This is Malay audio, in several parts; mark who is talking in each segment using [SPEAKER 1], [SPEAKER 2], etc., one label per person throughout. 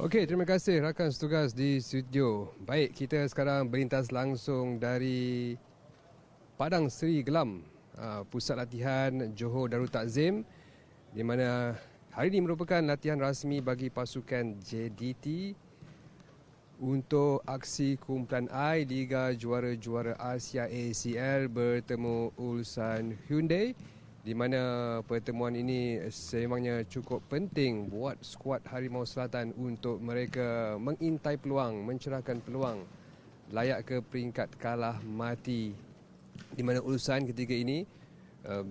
[SPEAKER 1] Okey, terima kasih rakan setugas di studio. Baik, kita sekarang berlintas langsung dari Padang Seri Gelam, pusat latihan Johor Darul Takzim, di mana hari ini merupakan latihan rasmi bagi pasukan JDT untuk aksi kumpulan I Liga Juara-Juara Asia ACL bertemu Ulsan Hyundai, di mana pertemuan ini sememangnya cukup penting buat skuad Harimau Selatan untuk mereka mengintai peluang, mencerahkan peluang layak ke peringkat kalah mati, di mana Ulsan ketika ini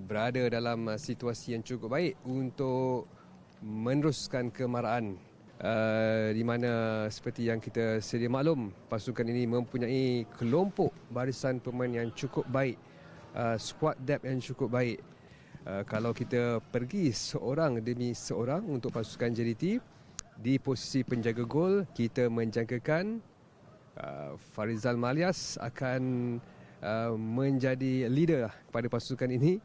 [SPEAKER 1] berada dalam situasi yang cukup baik untuk meneruskan kemaraan, di mana seperti yang kita sedia maklum, pasukan ini mempunyai kelompok barisan pemain yang cukup baik, squad depth yang cukup baik. Kalau kita pergi seorang demi seorang untuk pasukan JDT di posisi penjaga gol, kita menjangkakan Farizal Malias akan menjadi leader kepada pasukan ini,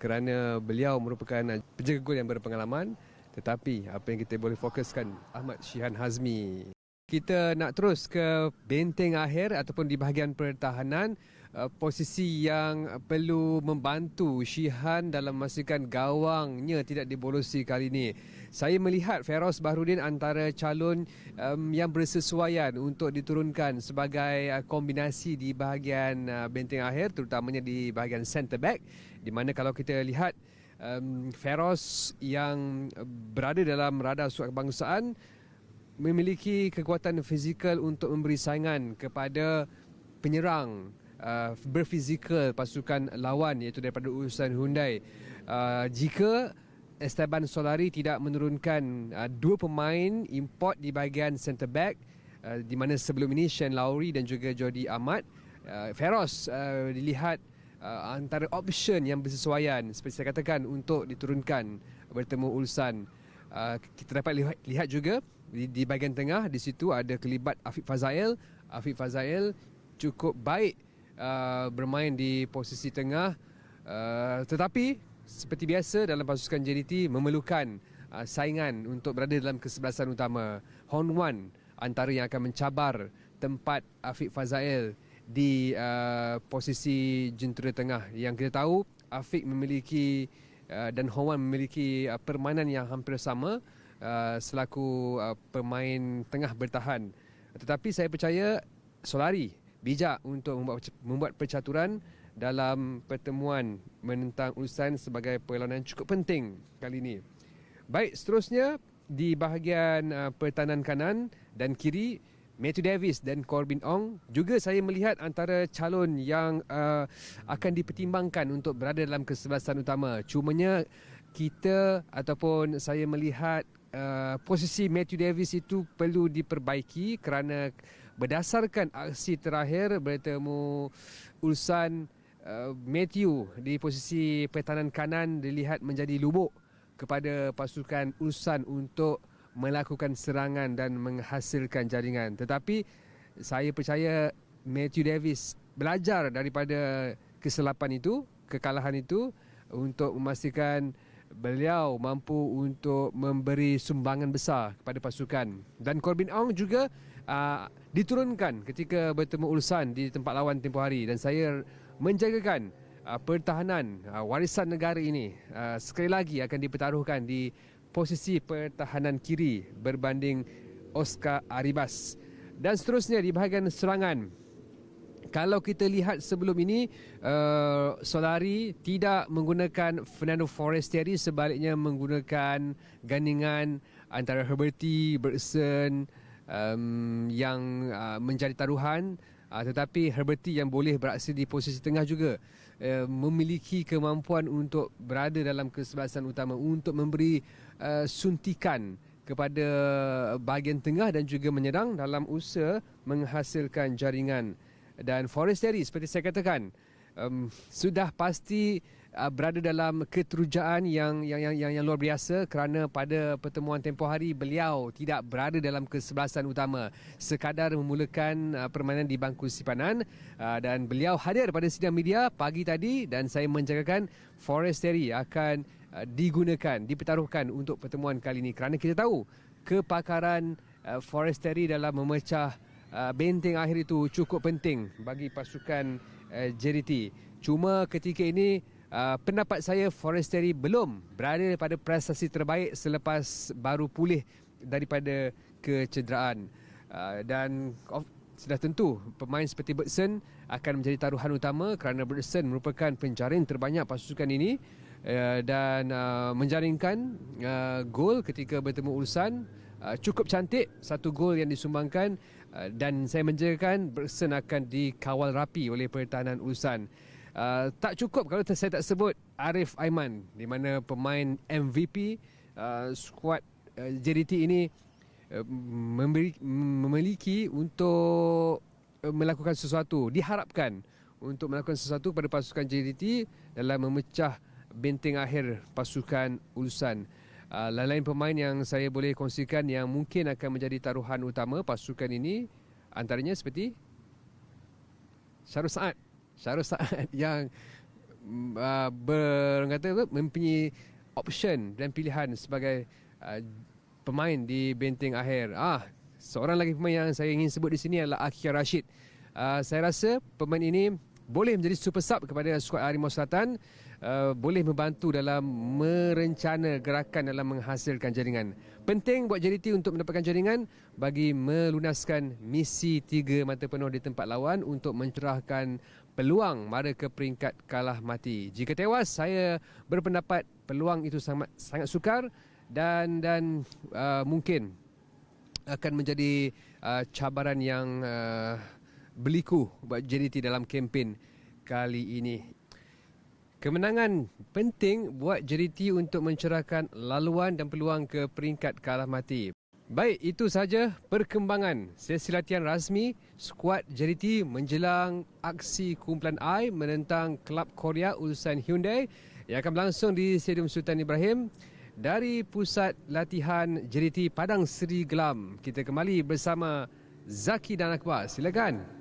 [SPEAKER 1] kerana beliau merupakan penjaga gol yang berpengalaman. Tetapi apa yang kita boleh fokuskan, Ahmad Shihan Hazmi. Kita nak terus ke benteng akhir ataupun di bahagian pertahanan, posisi yang perlu membantu Shihan dalam memastikan gawangnya tidak dibolosi kali ini. Saya melihat Feroz Bahrudin antara calon yang bersesuaian untuk diturunkan sebagai kombinasi di bahagian benteng akhir, terutamanya di bahagian centre back, di mana kalau kita lihat Feroz yang berada dalam radar surat kebangsaan memiliki kekuatan fizikal untuk memberi saingan kepada penyerang berfizikal pasukan lawan, iaitu daripada Ulsan Hyundai. Jika Esteban Solari tidak menurunkan dua pemain import di bahagian centre back, di mana sebelum ini Shane Lowry dan juga Jordi Ahmad, Feroz dilihat antara option yang bersesuaian seperti saya katakan untuk diturunkan bertemu Ulsan. Kita dapat lihat juga di bahagian tengah, di situ ada kelibat Afiq Fazail. Afiq Fazail cukup baik bermain di posisi tengah, tetapi seperti biasa dalam pasukan JDT memerlukan saingan untuk berada dalam kesebelasan utama. Hon Wan antara yang akan mencabar tempat Afiq Fazail di posisi jentera tengah. Yang kita tahu Afiq memiliki dan Hon Wan memiliki permainan yang hampir sama selaku pemain tengah bertahan. Tetapi saya percaya Solari bijak untuk membuat percaturan dalam pertemuan menentang Ulsan sebagai perlawanan cukup penting kali ini. Baik, seterusnya di bahagian pertahanan kanan dan kiri, Matthew Davis dan Corbin Ong juga saya melihat antara calon yang akan dipertimbangkan untuk berada dalam kesebelasan utama. Cumanya kita ataupun saya melihat posisi Matthew Davis itu perlu diperbaiki kerana berdasarkan aksi terakhir bertemu Ulsan, Matthew di posisi pertahanan kanan dilihat menjadi lubuk kepada pasukan Ulsan untuk melakukan serangan dan menghasilkan jaringan. Tetapi saya percaya Matthew Davis belajar daripada kesilapan itu, kekalahan itu, untuk memastikan beliau mampu untuk memberi sumbangan besar kepada pasukan. Dan Corbin Ong juga diturunkan ketika bertemu Ulsan di tempat lawan tempoh hari, dan saya menjagakan pertahanan warisan negara ini sekali lagi akan dipertaruhkan di posisi pertahanan kiri berbanding Oscar Arribas. Dan seterusnya di bahagian serangan, kalau kita lihat sebelum ini Solari tidak menggunakan Fernando Forestieri, sebaliknya menggunakan gandingan antara Herberty, Bergson yang menjadi taruhan. Tetapi Herberty yang boleh beraksi di posisi tengah juga memiliki kemampuan untuk berada dalam kesebelasan utama untuk memberi suntikan kepada bahagian tengah dan juga menyerang dalam usaha menghasilkan jaringan. Dan Forestieri seperti saya katakan sudah pasti berada dalam keterujaan yang luar biasa, kerana pada pertemuan tempoh hari beliau tidak berada dalam kesebelasan utama, sekadar memulakan permainan di bangku simpanan, dan beliau hadir pada sidang media pagi tadi, dan saya menjagakan Forestieri akan digunakan, dipertaruhkan untuk pertemuan kali ini, kerana kita tahu kepakaran Forestieri dalam memecah benteng akhir itu cukup penting bagi pasukan JDT. Cuma ketika ini pendapat saya Forestieri belum berada pada prestasi terbaik selepas baru pulih daripada kecederaan. Dan sudah tentu pemain seperti Bergson akan menjadi taruhan utama kerana Bergson merupakan penjaring terbanyak pasukan ini dan menjaringkan gol ketika bertemu Ulsan. Cukup cantik satu gol yang disumbangkan dan saya menjagakan Bergson akan dikawal rapi oleh pertahanan Ulsan. Tak cukup kalau saya tak sebut Arif Aiman di mana pemain MVP skuad JDT ini memiliki untuk melakukan sesuatu, diharapkan untuk melakukan sesuatu kepada pasukan JDT dalam memecah benteng akhir pasukan Ulsan. Lain-lain pemain yang saya boleh kongsikan yang mungkin akan menjadi taruhan utama pasukan ini antaranya seperti Syarul Saad yang mempunyai option dan pilihan sebagai pemain di benteng akhir. Seorang lagi pemain yang saya ingin sebut di sini adalah Akir Rashid. Saya rasa pemain ini boleh menjadi super sub kepada skuad Harimau Selatan. Boleh membantu dalam merencana gerakan dalam menghasilkan jaringan. Penting buat JDT untuk mendapatkan jaringan bagi melunaskan misi 3 mata penuh di tempat lawan untuk mencerahkan peluang mara ke peringkat kalah mati. Jika tewas, saya berpendapat peluang itu sangat sukar dan mungkin akan menjadi cabaran yang berliku buat JDT dalam kempen kali ini. Kemenangan penting buat JDT untuk mencerahkan laluan dan peluang ke peringkat kalah mati. Baik, itu sahaja perkembangan sesi latihan rasmi skuad JDT menjelang aksi kumpulan I menentang Kelab Korea Ulsan Hyundai yang akan berlangsung di Stadium Sultan Ibrahim. Dari pusat latihan JDT Padang Seri Gelam, kita kembali bersama Zaki dan Akbar. Silakan.